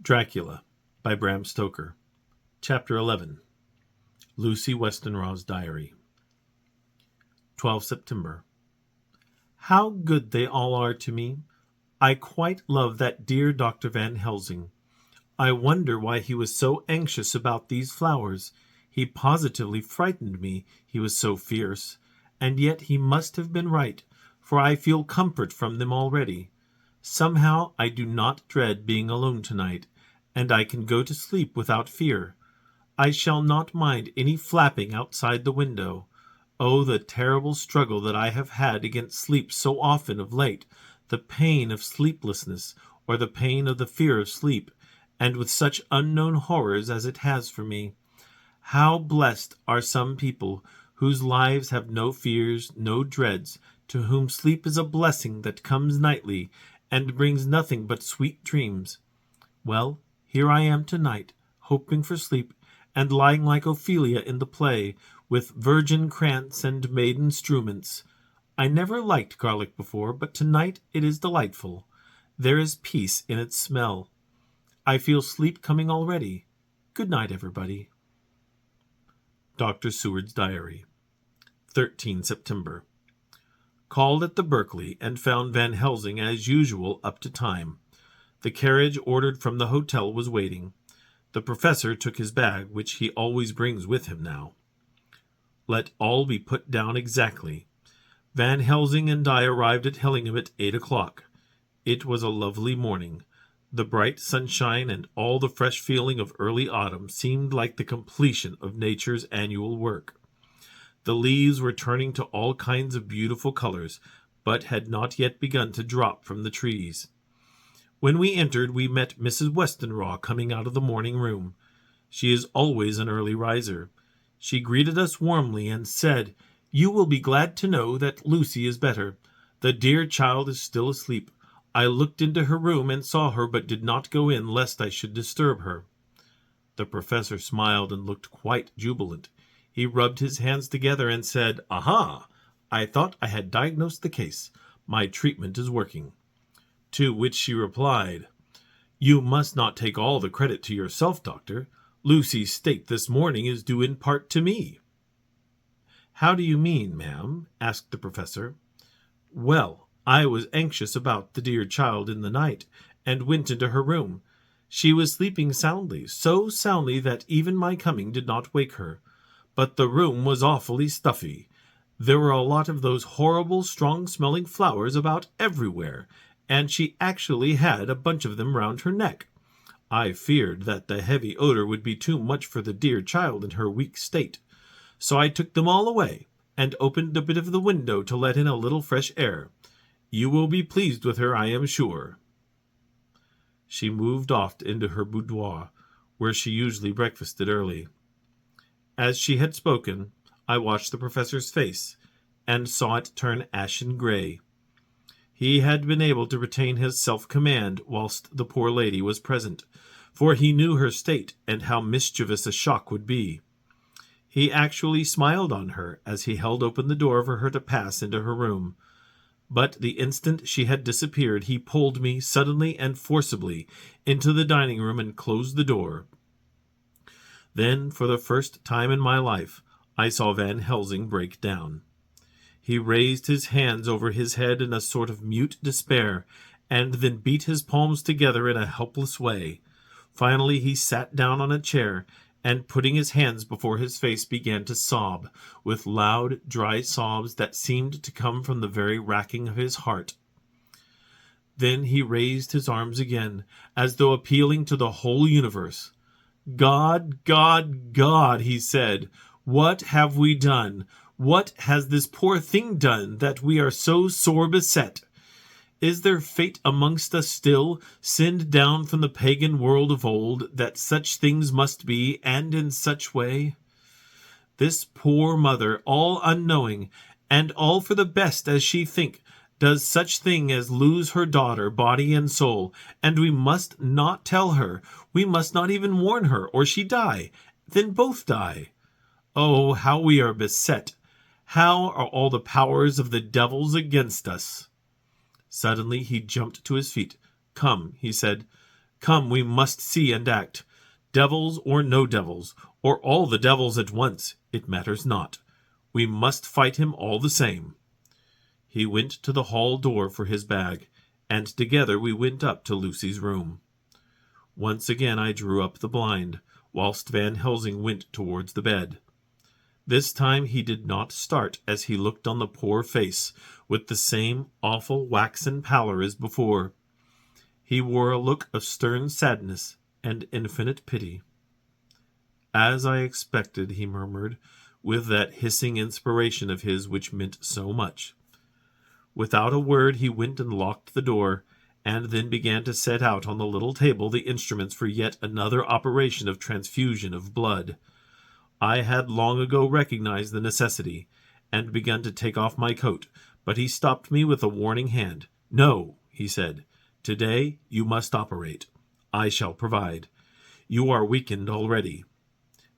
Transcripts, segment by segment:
Dracula by Bram Stoker. Chapter 11. Lucy Westenra's Diary. 12 September. How good they all are to me. I quite love that dear Dr. Van Helsing. I wonder why he was so anxious about these flowers. He positively frightened me, he was so fierce. And yet he must have been right, for I feel comfort from them already. Somehow I do not dread being alone tonight, and I can go to sleep without fear. I shall not mind any flapping outside the window. Oh, the terrible struggle that I have had against sleep so often of late, the pain of sleeplessness, or the pain of the fear of sleep, and with such unknown horrors as it has for me. How blessed are some people whose lives have no fears, no dreads, to whom sleep is a blessing that comes nightly, and brings nothing but sweet dreams. Well, here I am tonight, hoping for sleep, and lying like Ophelia in the play, with virgin krantz and maiden struments. I never liked garlic before, but tonight it is delightful. There is peace in its smell. I feel sleep coming already. Good night, everybody. Dr. Seward's Diary. 13 September. Called at the Berkeley and found Van Helsing as usual up to time. The carriage ordered from the hotel was waiting. The professor took his bag, which he always brings with him now. Let all be put down exactly. Van Helsing and I arrived at Hellingham at 8 o'clock. It was a lovely morning. The bright sunshine and all the fresh feeling of early autumn seemed like the completion of nature's annual work. The leaves were turning to all kinds of beautiful colors, but had not yet begun to drop from the trees. When we entered, we met Mrs. Westenra coming out of the morning room. She is always an early riser. She greeted us warmly and said, "You will be glad to know that Lucy is better. The dear child is still asleep. I looked into her room and saw her, but did not go in lest I should disturb her." The professor smiled and looked quite jubilant. He rubbed his hands together and said, "Aha! I thought I had diagnosed the case. My treatment is working." To which she replied, "You must not take all the credit to yourself, doctor. Lucy's state this morning is due in part to me." "How do you mean, ma'am?" asked the professor. "Well, I was anxious about the dear child in the night, and went into her room. She was sleeping soundly, so soundly that even my coming did not wake her. But the room was awfully stuffy. There were a lot of those horrible, strong-smelling flowers about everywhere, and she actually had a bunch of them round her neck. I feared that the heavy odor would be too much for the dear child in her weak state. So I took them all away, and opened a bit of the window to let in a little fresh air. You will be pleased with her, I am sure." She moved off into her boudoir, where she usually breakfasted early. As she had spoken, I watched the professor's face, and saw it turn ashen gray. He had been able to retain his self-command whilst the poor lady was present, for he knew her state and how mischievous a shock would be. He actually smiled on her as he held open the door for her to pass into her room. But the instant she had disappeared, he pulled me suddenly and forcibly into the dining room and closed the door. Then, for the first time in my life, I saw Van Helsing break down. He raised his hands over his head in a sort of mute despair, and then beat his palms together in a helpless way. Finally he sat down on a chair, and putting his hands before his face began to sob, with loud, dry sobs that seemed to come from the very racking of his heart. Then he raised his arms again, as though appealing to the whole universe. "God, God, God," he said, "what have we done? What has this poor thing done, that we are so sore beset? Is there fate amongst us still, sent down from the pagan world of old, that such things must be, and in such way? This poor mother, all unknowing, and all for the best as she think, does such thing as lose her daughter, body and soul, and we must not tell her, we must not even warn her, or she die, then both die. Oh, how we are beset! How are all the powers of the devils against us?" Suddenly he jumped to his feet. "Come," he said, Come, we must see and act. Devils or no devils, or all the devils at once, it matters not. We must fight him all the same." He went to the hall door for his bag, and together we went up to Lucy's room. Once again I drew up the blind, whilst Van Helsing went towards the bed. This time he did not start as he looked on the poor face, with the same awful waxen pallor as before. He wore a look of stern sadness and infinite pity. "As I expected," he murmured, with that hissing inspiration of his which meant so much. Without a word he went and locked the door, and then began to set out on the little table the instruments for yet another operation of transfusion of blood. I had long ago recognized the necessity, and begun to take off my coat, but he stopped me with a warning hand. "No," he said, "today you must operate. I shall provide. You are weakened already."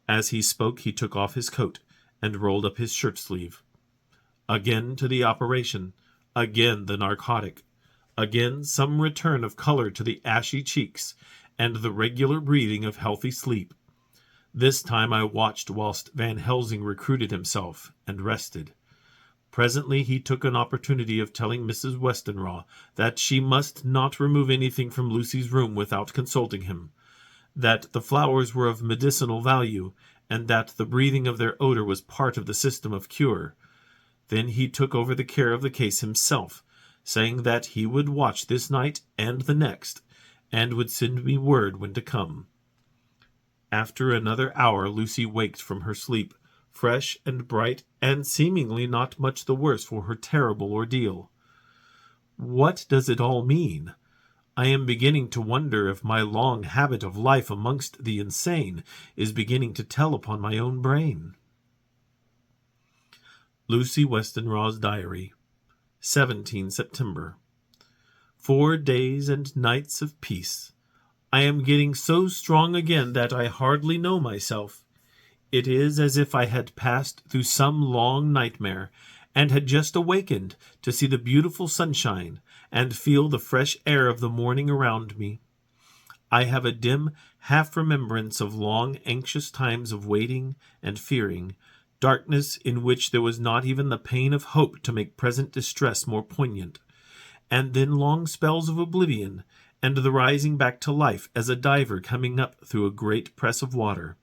As he spoke he took off his coat, and rolled up his shirt-sleeve. Again to the operation, again the narcotic, again some return of color to the ashy cheeks, and the regular breathing of healthy sleep. This time I watched whilst Van Helsing recruited himself, and rested. Presently he took an opportunity of telling Mrs. Westenra that she must not remove anything from Lucy's room without consulting him, that the flowers were of medicinal value, and that the breathing of their odor was part of the system of cure. Then he took over the care of the case himself, saying that he would watch this night and the next, and would send me word when to come. After another hour Lucy waked from her sleep, fresh and bright, and seemingly not much the worse for her terrible ordeal. What does it all mean? I am beginning to wonder if my long habit of life amongst the insane is beginning to tell upon my own brain. Lucy Westenra's Diary, 17 September. 4 days and nights of peace. I am getting so strong again that I hardly know myself. It is as if I had passed through some long nightmare, and had just awakened to see the beautiful sunshine, and feel the fresh air of the morning around me. I have a dim half-remembrance of long anxious times of waiting and fearing, darkness in which there was not even the pain of hope to make present distress more poignant, and then long spells of oblivion, and the rising back to life as a diver coming up through a great press of water.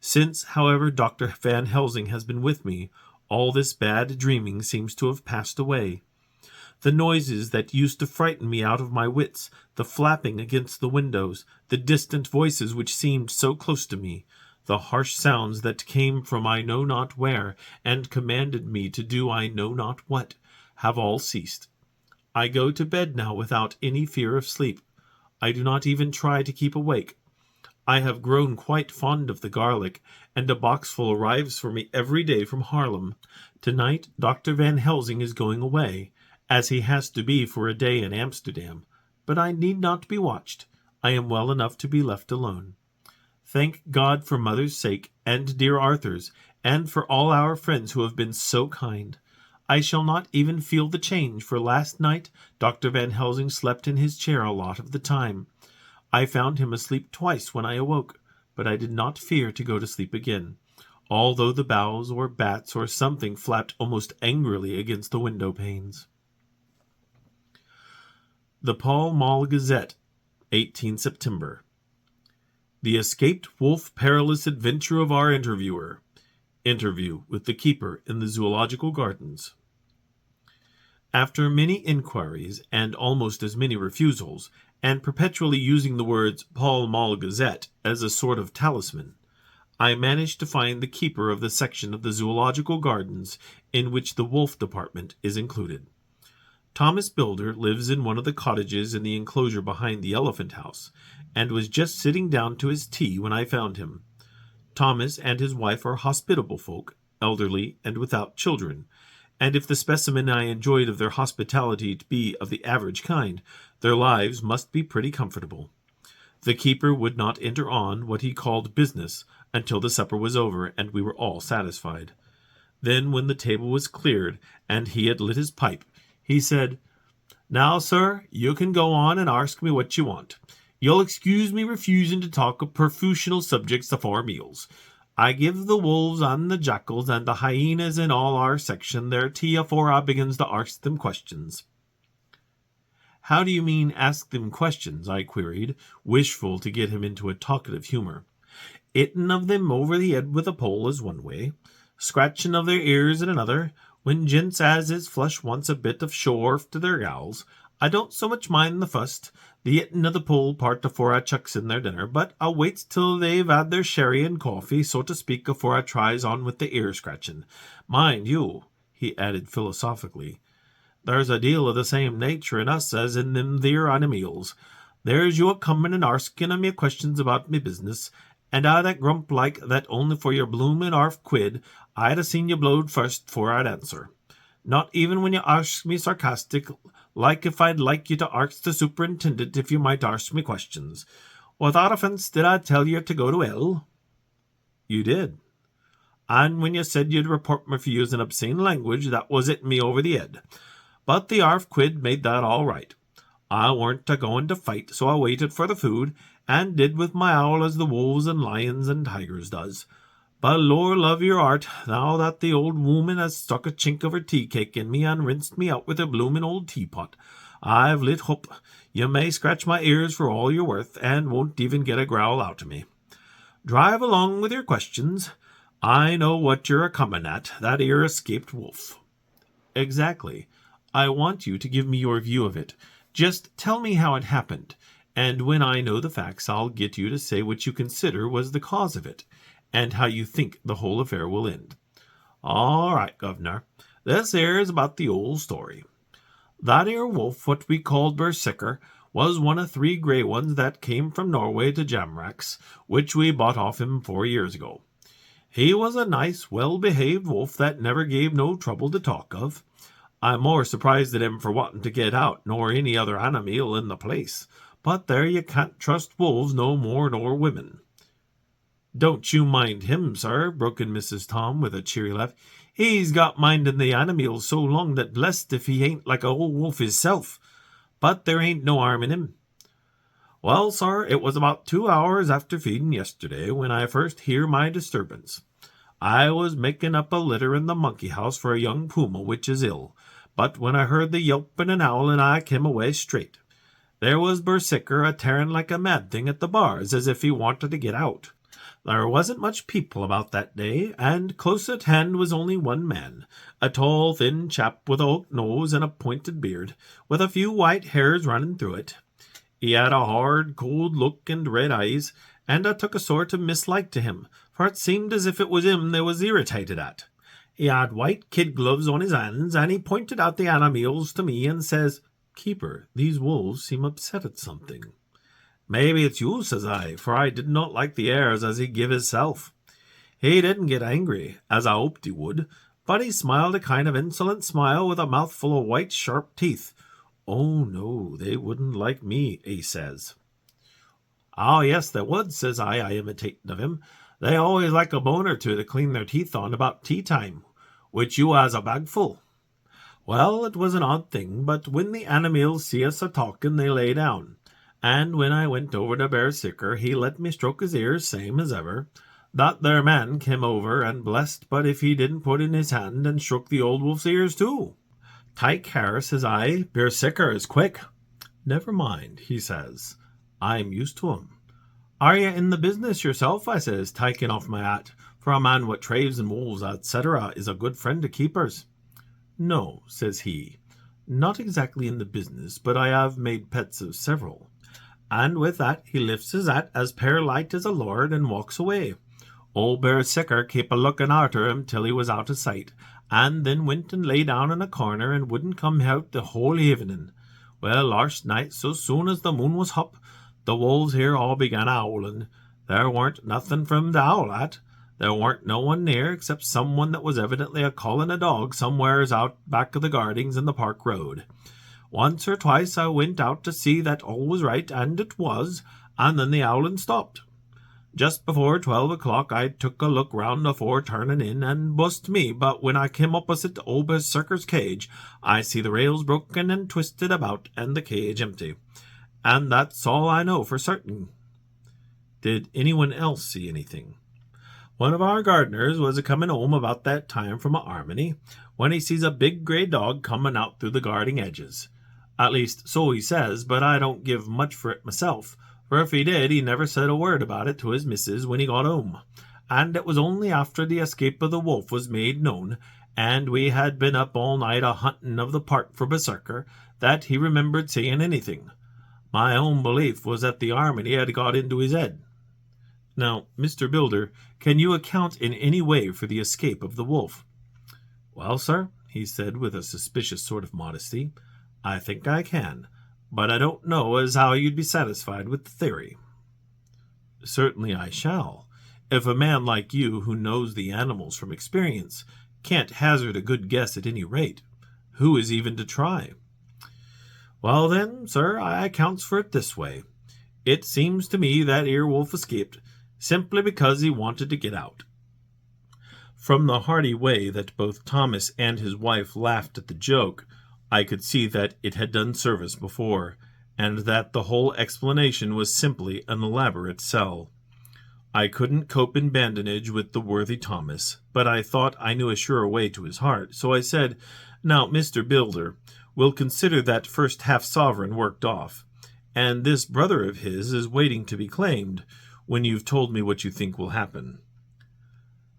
Since, however, Dr. Van Helsing has been with me, all this bad dreaming seems to have passed away. The noises that used to frighten me out of my wits, the flapping against the windows, the distant voices which seemed so close to me, the harsh sounds that came from I know not where, and commanded me to do I know not what, have all ceased. I go to bed now without any fear of sleep. I do not even try to keep awake. I have grown quite fond of the garlic, and a boxful arrives for me every day from Haarlem. Tonight Dr. Van Helsing is going away, as he has to be for a day in Amsterdam, but I need not be watched. I am well enough to be left alone. Thank God for Mother's sake, and dear Arthur's, and for all our friends who have been so kind. I shall not even feel the change, for last night Dr. Van Helsing slept in his chair a lot of the time. I found him asleep twice when I awoke, but I did not fear to go to sleep again, although the boughs or bats or something flapped almost angrily against the window panes. The Pall Mall Gazette, 18 September. The escaped wolf perilous adventure of our interviewer. Interview with the keeper in the Zoological Gardens. After many inquiries and almost as many refusals, and perpetually using the words Pall Mall Gazette as a sort of talisman, I managed to find the keeper of the section of the Zoological Gardens in which the wolf department is included. Thomas Builder lives in one of the cottages in the enclosure behind the Elephant House, and was just sitting down to his tea when I found him. Thomas and his wife are hospitable folk, elderly and without children, and if the specimen I enjoyed of their hospitality to be of the average kind, their lives must be pretty comfortable. The keeper would not enter on what he called business until the supper was over and we were all satisfied. Then, when the table was cleared and he had lit his pipe, he said, "Now, sir, you can go on and ask me what you want. You'll excuse me refusing to talk of professional subjects afore meals. I give the wolves and the jackals and the hyenas in all our section their tea afore I begins to arsk them questions." "How do you mean, ask them questions?" I queried, wishful to get him into a talkative humor. "'Itting of them over the head with a pole is one way, scratching of their ears in another. When gents as is flush wants a bit of show-orf to their gals, I don't so much mind the fust, the hitting of the pole part afore I chucks in their dinner, but I waits till they've had their sherry and coffee, so to speak, afore I tries on with the ear-scratching. Mind you," he added philosophically, "there's a deal of the same nature in us as in them theer animals. There's you a-coming and arsking of me questions about me business, and I that grump like that only for your bloomin' £1/2 I'd a seen you blowed first fore I'd answer. Not even when you arsk me sarcastic, like if I'd like you to arsk the superintendent if you might arsk me questions. Without offence, did I tell you to go to hell?" "You did." "And when you said you'd report me for using obscene language, that was hitting me over the head. But the £1/2 made that all right. I weren't a-going to fight, so I waited for the food, and did with my owl as the wolves and lions and tigers does. But lor love your heart, now that the old woman has stuck a chink of her tea-cake in me and rinsed me out with a bloomin' old teapot, I've lit hup. You may scratch my ears for all you're worth, and won't even get a growl out of me. Drive along with your questions. I know what you're a-coming at, that 'ere escaped wolf." "Exactly. I want you to give me your view of it. Just tell me how it happened, and when I know the facts I'll get you to say what you consider was the cause of it, and how you think the whole affair will end." "All right, governor. This here is about the old story. That 'ere wolf, what we called Berserker, was one of 3 grey ones that came from Norway to Jamrach's, which we bought off him 4 years ago. He was a nice, well-behaved wolf that never gave no trouble to talk of. I'm more surprised at him for wanting to get out nor any other animal in the place, but there you can't trust wolves no more nor women." "Don't you mind him, sir," broke in Mrs. Tom with a cheery laugh. "He's got minding the animals so long that blessed if he ain't like a old wolf hisself. But there ain't no harm in him. Well, sir, it was about 2 hours after feeding yesterday when I first hear my disturbance. I was making up a litter in the monkey house for a young puma which is ill, but when I heard the yelping and howling I came away straight. There was Berserker a-tearing like a mad thing at the bars as if he wanted to get out. There wasn't much people about that day, and close at hand was only one man, a tall, thin chap with a hooked nose and a pointed beard, with a few white hairs running through it. He had a hard, cold look and red eyes, and I took a sort of mislike to him, for it seemed as if it was him they was irritated at. He had white kid gloves on his hands, and he pointed out the animals to me and says, 'Keeper, these wolves seem upset at something.' 'Maybe it's you,' says I, for I did not like the airs as he give hisself. He didn't get angry, as I hoped he would, but he smiled a kind of insolent smile with a mouthful of white sharp teeth. 'Oh, no, they wouldn't like me,' he says. 'Oh, yes, they would,' says I imitating of him. 'They always like a bone or two to clean their teeth on about tea-time, which you has a bagful.' Well, it was an odd thing, but when the animals see us a-talking they lay down, and when I went over to Berserker he let me stroke his ears same as ever. That there man came over, and blessed but if he didn't put in his hand and stroke the old wolf's ears too. 'Take care,' says I, 'Berserker is quick.' 'Never mind,' he says. 'I'm used to him.' 'Are you in the business yourself?' I says, taking off my hat, for a man what traves in wolves, etc., is a good friend to keepers. 'No,' says he, 'not exactly in the business, but I have made pets of several.' And with that he lifts his hat as light as a lord and walks away. Old Berserker kept a looking arter him till he was out of sight, and then went and lay down in a corner and wouldn't come out the whole evening. Well, last night, so soon as the moon was up, the wolves here all began howling. There weren't nothing for 'em to howl at. There weren't no one near except someone that was evidently a-calling a dog somewheres out back of the gardings in the Park Road. Once or twice I went out to see that all was right, and it was, and then the howling stopped. Just before 12 o'clock I took a look round afore turning in, and bust me, but when I came opposite old Berserker's cage, I see the rails broken and twisted about, and the cage empty. and that's all I know for certain." "Did anyone else see anything?" "One of our gardeners was a-comin' home about that time from a 'armony, when he sees a big grey dog comin' out through the garden edges. At least, so he says, but I don't give much for it myself, for if he did, he never said a word about it to his missus when he got home. And it was only after the escape of the wolf was made known, and we had been up all night a-hunting of the park for Berserker, that he remembered saying anything. My own belief was that the 'armony had got into his head." "Now, Mr. Builder, can you account in any way for the escape of the wolf?" "Well, sir," he said with a suspicious sort of modesty, "I think I can, but I don't know as how you'd be satisfied with the theory." "Certainly I shall, if a man like you, who knows the animals from experience, can't hazard a good guess at any rate. Who is even to try?" "Well, then, sir, I accounts for it this way. It seems to me that 'ere wolf escaped simply because he wanted to get out." From the hearty way that both Thomas and his wife laughed at the joke, I could see that it had done service before, and that the whole explanation was simply an elaborate sell. I couldn't cope in badinage with the worthy Thomas, but I thought I knew a surer way to his heart, so I said, "Now, Mr. Builder, we'll consider that first half-sovereign worked off, and this brother of his is waiting to be claimed, when you've told me what you think will happen."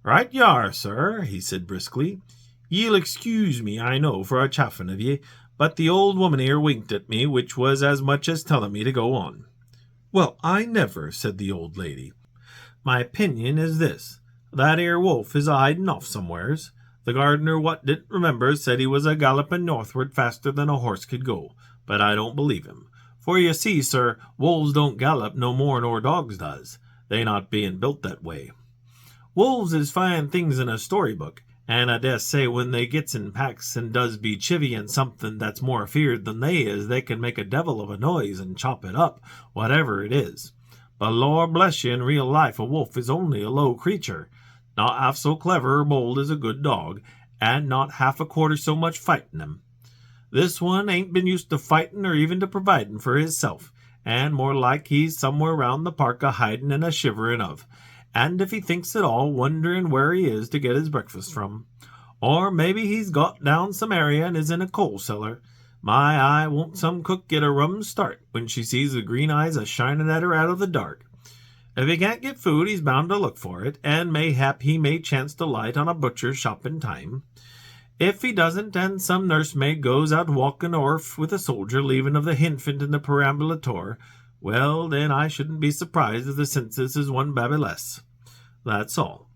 "Right you are, sir," he said briskly. "Ye'll excuse me, I know, for a chaffing of ye, but the old woman here winked at me, which was as much as telling me to go on." "Well, I never," said the old lady. "My opinion is this. That 'ere wolf is a-hiding off somewheres. The gardener what didn't remember said he was a-galloping northward faster than a horse could go, but I don't believe him. For you see, sir, wolves don't gallop no more nor dogs does, they not being built that way. Wolves is fine things in a storybook, and I dessay when they gets in packs and does be chivvying something that's more afeard than they is, they can make a devil of a noise and chop it up, whatever it is. But Lord bless you, in real life a wolf is only a low creature, not half so clever or bold as a good dog, and not half a quarter so much fighting him. This one ain't been used to fighting or even to providing for hisself, and more like he's somewhere round the park a-hiding and a-shivering of, and if he thinks at all, wondering where he is to get his breakfast from. Or maybe he's got down some area and is in a coal cellar. My eye, won't some cook get a rum start when she sees the green eyes a-shining at her out of the dark. If he can't get food, he's bound to look for it, and mayhap he may chance to light on a butcher's shop in time. If he doesn't, and some nursemaid goes out walking orf with a soldier leaving of the hinfant in the perambulator, well, then I shouldn't be surprised if the census is one babby less. That's all."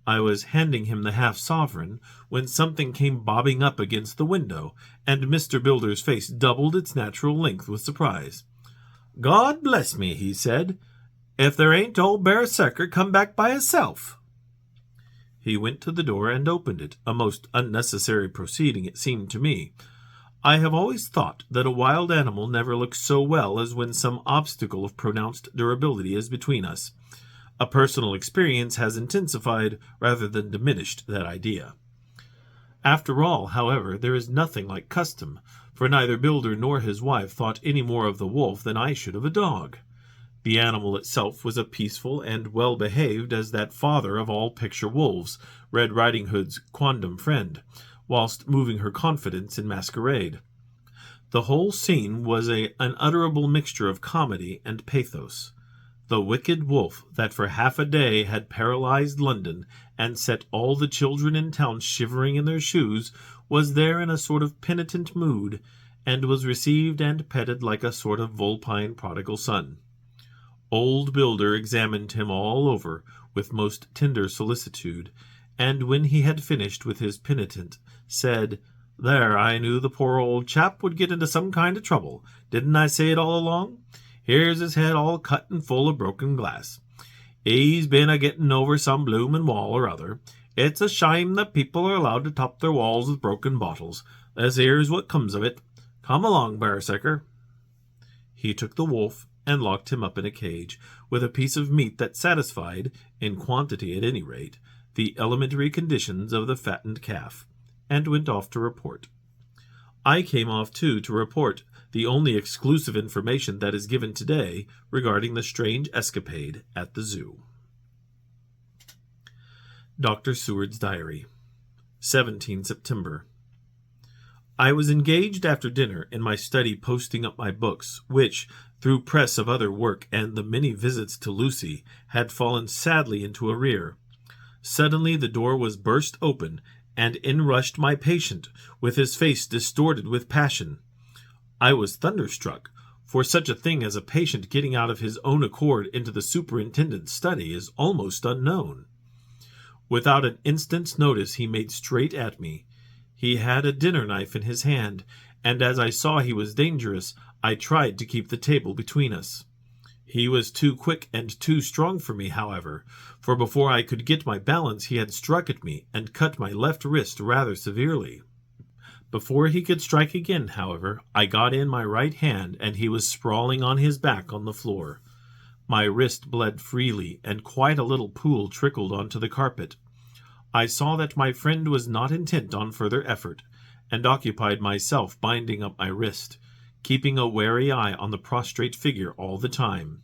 I was handing him the half-sovereign when something came bobbing up against the window, and Mr. Builder's face doubled its natural length with surprise. "God bless me," he said, "if there ain't old Berserker come back by hisself." He went to the door and opened it, a most unnecessary proceeding, it seemed to me. I have always thought that a wild animal never looks so well as when some obstacle of pronounced durability is between us. A personal experience has intensified rather than diminished that idea. After all, however, there is nothing like custom, for neither Builder nor his wife thought any more of the wolf than I should of a dog. The animal itself was as peaceful and well-behaved as that father of all picture wolves, Red Riding Hood's quondam friend, whilst moving her confidence in masquerade. The whole scene was an unutterable mixture of comedy and pathos. The wicked wolf that for half a day had paralyzed London and set all the children in town shivering in their shoes was there in a sort of penitent mood, and was received and petted like a sort of vulpine prodigal son. Old Builder examined him all over with most tender solicitude, and when he had finished with his penitent, said, "There, I knew the poor old chap would get into some kind of trouble. Didn't I say it all along? Here's his head all cut and full of broken glass. He's been a-getting over some bloomin' wall or other. It's a shame that people are allowed to top their walls with broken bottles. This here's what comes of it. Come along, Berserker." He took the wolf and locked him up in a cage, with a piece of meat that satisfied, in quantity at any rate, the elementary conditions of the fattened calf, and went off to report. I came off too to report the only exclusive information that is given today regarding the strange escapade at the zoo. Dr. Seward's Diary, 17 September. I was engaged after dinner in my study posting up my books, which, through press of other work and the many visits to Lucy, had fallen sadly into arrear. Suddenly the door was burst open, and in rushed my patient, with his face distorted with passion. I was thunderstruck, for such a thing as a patient getting out of his own accord into the superintendent's study is almost unknown. Without an instant's notice he made straight at me. He had a dinner knife in his hand, and as I saw he was dangerous, I tried to keep the table between us. He was too quick and too strong for me, however, for before I could get my balance he had struck at me and cut my left wrist rather severely. Before he could strike again, however, I got in my right hand, and he was sprawling on his back on the floor. My wrist bled freely, and quite a little pool trickled onto the carpet. I saw that my friend was not intent on further effort, and occupied myself binding up my wrist, keeping a wary eye on the prostrate figure all the time.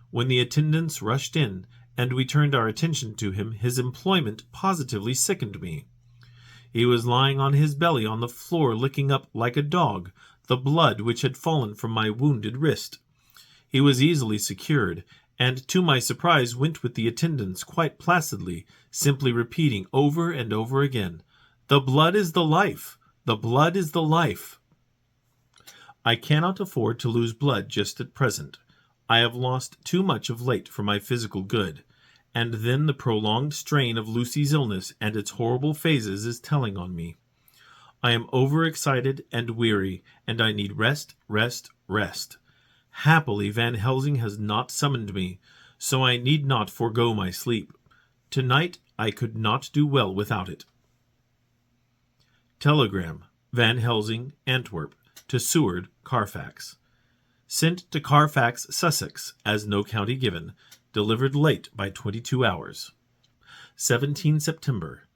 When the attendants rushed in, and we turned our attention to him, his employment positively sickened me. He was lying on his belly on the floor, licking up, like a dog, the blood which had fallen from my wounded wrist. He was easily secured, and to my surprise went with the attendants quite placidly, simply repeating over and over again, "The blood is the life! The blood is the life!" I cannot afford to lose blood just at present. I have lost too much of late for my physical good, and then the prolonged strain of Lucy's illness and its horrible phases is telling on me. I am overexcited and weary, and I need rest, rest, rest. Happily Van Helsing has not summoned me, so I need not forego my sleep. Tonight I could not do well without it. Telegram, Van Helsing, Antwerp, to Seward, Carfax. Sent to Carfax, Sussex, as no county given. Delivered late by 22 hours. 17 September.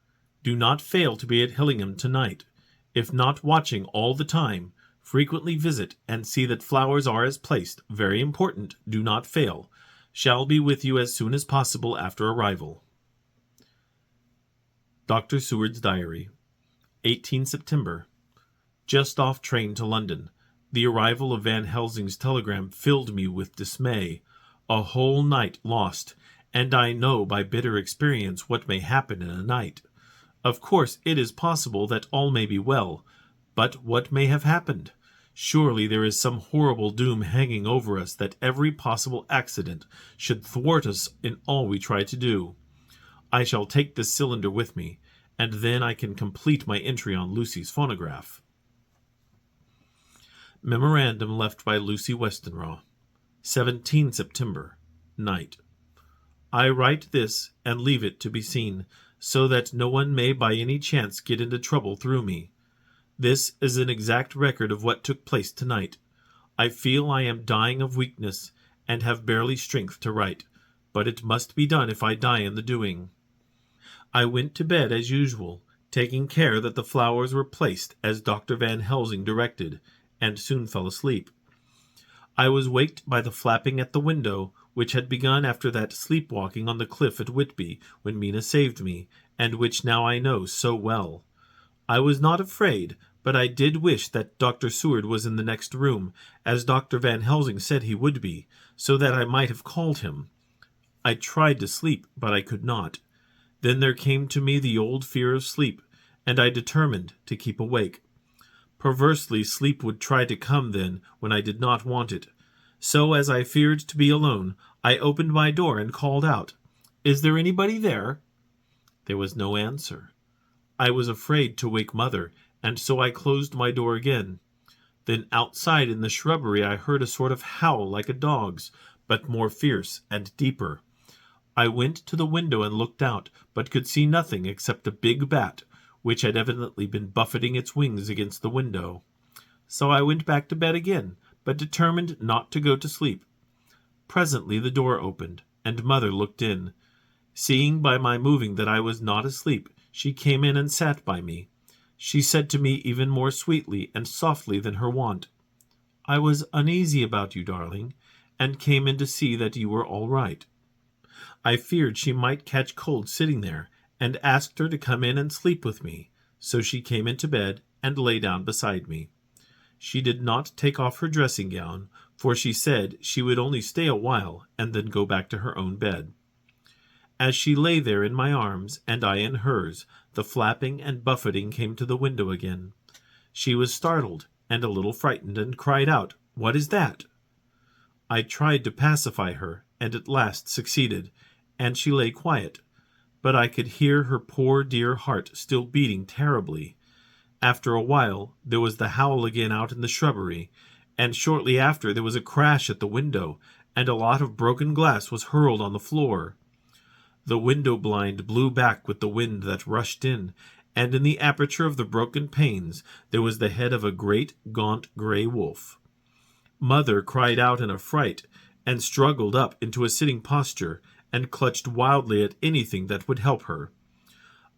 Do not fail to be at Hillingham tonight. If not watching all the time, frequently visit and see that flowers are as placed. Very important. Do not fail. Shall be with you as soon as possible after arrival. Dr. Seward's Diary, 18 September. Just off train to London. The arrival of Van Helsing's telegram filled me with dismay. A whole night lost, and I know by bitter experience what may happen in a night. Of course it is possible that all may be well, but what may have happened? Surely there is some horrible doom hanging over us that every possible accident should thwart us in all we try to do. I shall take this cylinder with me, and then I can complete my entry on Lucy's phonograph. Memorandum left by Lucy Westenra, 17 September, night. I write this and leave it to be seen, so that no one may by any chance get into trouble through me. This is an exact record of what took place tonight. I feel I am dying of weakness, and have barely strength to write, but it must be done if I die in the doing. I went to bed as usual, taking care that the flowers were placed as Dr. Van Helsing directed, and soon fell asleep. I was waked by the flapping at the window, which had begun after that sleepwalking on the cliff at Whitby, when Mina saved me, and which now I know so well. I was not afraid, but I did wish that Dr. Seward was in the next room, as Dr. Van Helsing said he would be, so that I might have called him. I tried to sleep, but I could not. Then there came to me the old fear of sleep, and I determined to keep awake. Perversely, sleep would try to come then when I did not want it. So, as I feared to be alone, I opened my door and called out, "Is there anybody there?" There was no answer. I was afraid to wake Mother, and so I closed my door again. Then outside in the shrubbery I heard a sort of howl like a dog's, but more fierce and deeper. I went to the window and looked out, but could see nothing except a big bat, which had evidently been buffeting its wings against the window. So I went back to bed again, but determined not to go to sleep. Presently the door opened, and Mother looked in. Seeing by my moving that I was not asleep, she came in and sat by me. She said to me even more sweetly and softly than her wont, I was uneasy about you, darling, and came in to see that you were all right. I feared she might catch cold sitting there, and asked her to come in and sleep with me, so she came into bed and lay down beside me. She did not take off her dressing gown, for she said she would only stay a while and then go back to her own bed. As she lay there in my arms, and I in hers, the flapping and buffeting came to the window again. She was startled and a little frightened, and cried out, "What is that?" I tried to pacify her, and at last succeeded, and she lay quiet, but I could hear her poor dear heart still beating terribly. After a while there was the howl again out in the shrubbery, and shortly after there was a crash at the window, and a lot of broken glass was hurled on the floor. The window blind blew back with the wind that rushed in, and in the aperture of the broken panes there was the head of a great gaunt grey wolf. Mother cried out in a fright, and struggled up into a sitting posture, and clutched wildly at anything that would help her.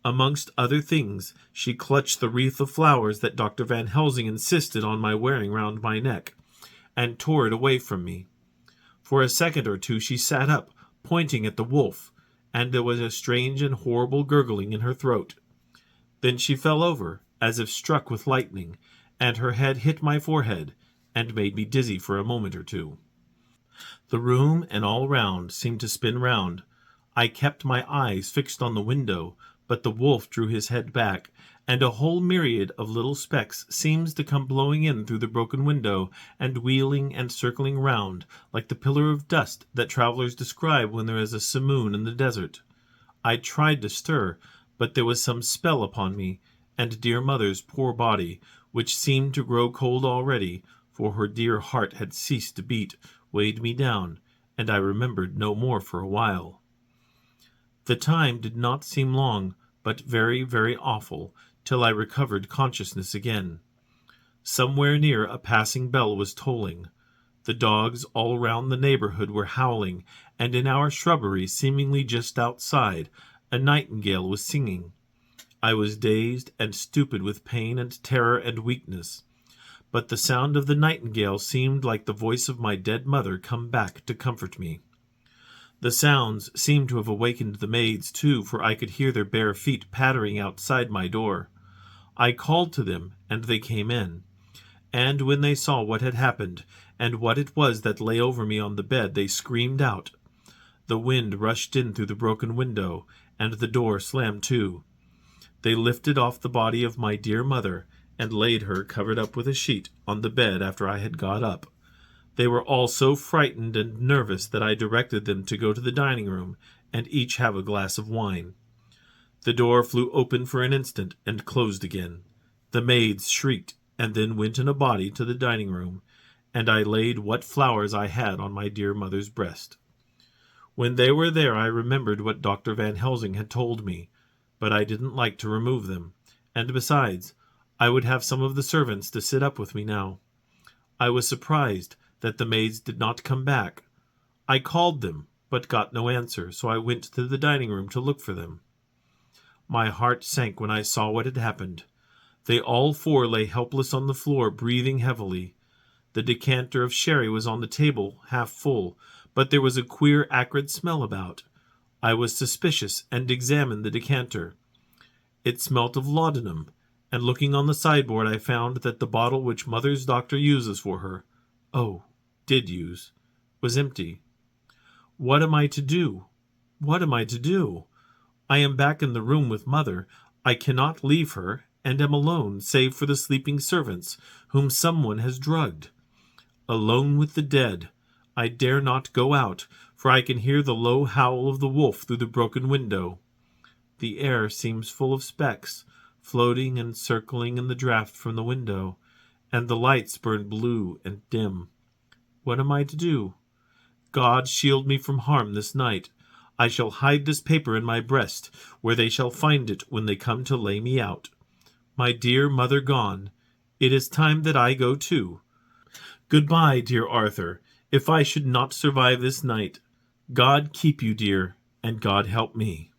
Amongst other things, she clutched the wreath of flowers that Dr. Van Helsing insisted on my wearing round my neck, and tore it away from me. For a second or two she sat up, pointing at the wolf, and there was a strange and horrible gurgling in her throat. Then she fell over, as if struck with lightning, and her head hit my forehead, and made me dizzy for a moment or two. The room and all round seemed to spin round. I kept my eyes fixed on the window, but the wolf drew his head back, and a whole myriad of little specks seems to come blowing in through the broken window, and wheeling and circling round, like the pillar of dust that travellers describe when there is a simoon in the desert. I tried to stir, but there was some spell upon me, and dear mother's poor body, which seemed to grow cold already, for her dear heart had ceased to beat, weighed me down, and I remembered no more for a while. The time did not seem long, but very, very awful, till I recovered consciousness again. Somewhere near a passing bell was tolling. The dogs all round the neighborhood were howling, and in our shrubbery, seemingly just outside, a nightingale was singing. I was dazed and stupid with pain and terror and weakness, but the sound of the nightingale seemed like the voice of my dead mother come back to comfort me. The sounds seemed to have awakened the maids, too, for I could hear their bare feet pattering outside my door. I called to them, and they came in. And when they saw what had happened, and what it was that lay over me on the bed, they screamed out. The wind rushed in through the broken window, and the door slammed to. They lifted off the body of my dear mother, and laid her, covered up with a sheet, on the bed after I had got up. They were all so frightened and nervous that I directed them to go to the dining-room, and each have a glass of wine. The door flew open for an instant, and closed again. The maids shrieked, and then went in a body to the dining-room, and I laid what flowers I had on my dear mother's breast. When they were there I remembered what Dr. Van Helsing had told me, but I didn't like to remove them, and besides, I would have some of the servants to sit up with me now. I was surprised that the maids did not come back. I called them, but got no answer, so I went to the dining-room to look for them. My heart sank when I saw what had happened. They all four lay helpless on the floor, breathing heavily. The decanter of sherry was on the table, half full, but there was a queer acrid smell about. I was suspicious, and examined the decanter. It smelt of laudanum, and looking on the sideboard I found that the bottle which mother's doctor uses for her, did use, was empty. What am I to do? What am I to do? I am back in the room with mother. I cannot leave her, and am alone, save for the sleeping servants, whom someone has drugged. Alone with the dead. I dare not go out, for I can hear the low howl of the wolf through the broken window. The air seems full of specks, floating and circling in the draught from the window, and the lights burn blue and dim. What am I to do? God shield me from harm this night. I shall hide this paper in my breast, where they shall find it when they come to lay me out. My dear mother gone, it is time that I go too. Goodbye, dear Arthur, if I should not survive this night. God keep you, dear, and God help me.